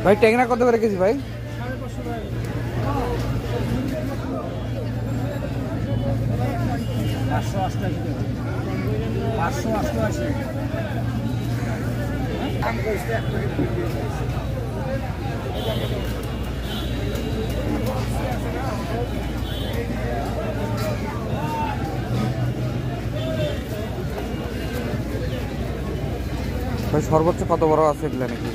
ভাই ট্যাংরা কত করে কেজি ভাই? 588 ভাই সর্বোচ্চ কত বড় আছে এগুলা নাকি?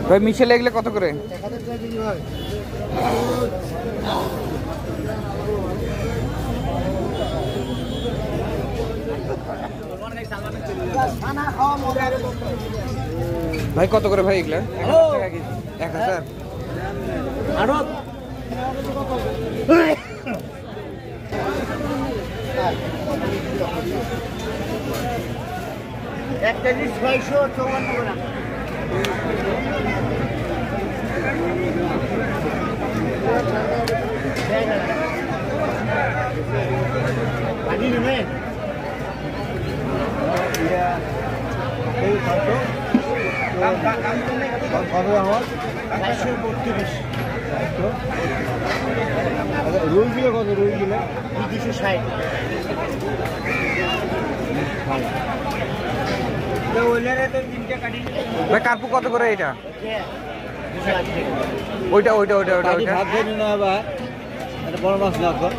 ভাই মিশে লাগলে কত করে? ভাই কত করে ভাই এগুলা? 1000 আরো এক কেজি 654 টাকা। পানি নেবেন? রুইগুলো কত? রুইগুলো 260। ভাই কার্পু কত করে এটা? ওইটা ওইটা ওইটা ওইটা ওইটা বড় মাছ লাগবে।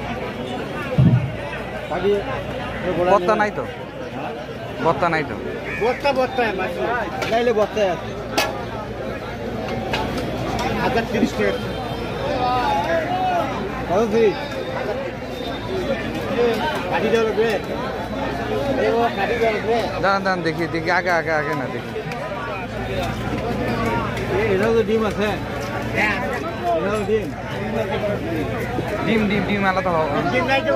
বত্তা নাই তো? বত্তা নাই তো? বত্তা বত্তায় মাছ নাইলে বত্তায় আছে 1030 টাকা। কত দিই? কাটি দেওয়া লাগবে। দাঁড়ান দাঁড়ান দেখি দেখি আগে আগে আগে না দেখি। এটাও তো ডিম আছে। এটাও ডিম ডিম ডিম ডিম আলাদা হবে। ডিম নাই তো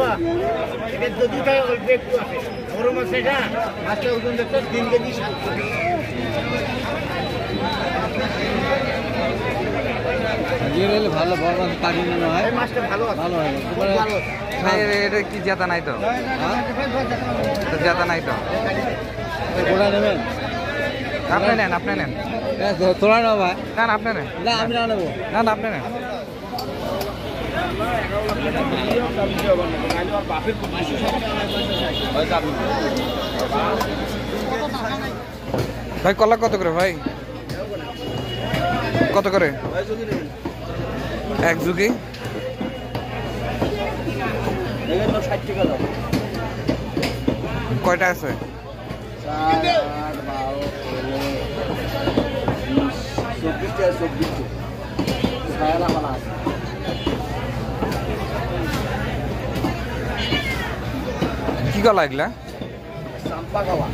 এটা তো দুটাই অল্প একটু আছে। বড় মাছ এটা মাছটা ওজন দেখতে 3 কেজি 7 কেজি। গেলে ভালো বড় মাছ পানি না হয়। এই মাছটা ভালো আছে। ভালো হয়। ভালো। ভাই এটা কি জেতা নাই তো? হ্যাঁ এটা জেতা নাই তো? গোড়া নেবেন? আপনি নেন আপনি নেন। তোলা না ভাই? না না আপনি নেন। না আমি না নেব। না না আপনি নেন। ভাই কলা কত করে ভাই? কত করে এক যুগি? 60 টাকা দাও। কয়টা আছে? 4 8 12 24 ছায়ালা মালা আছে। কি কলা এগুলা? চাম্পা কলা।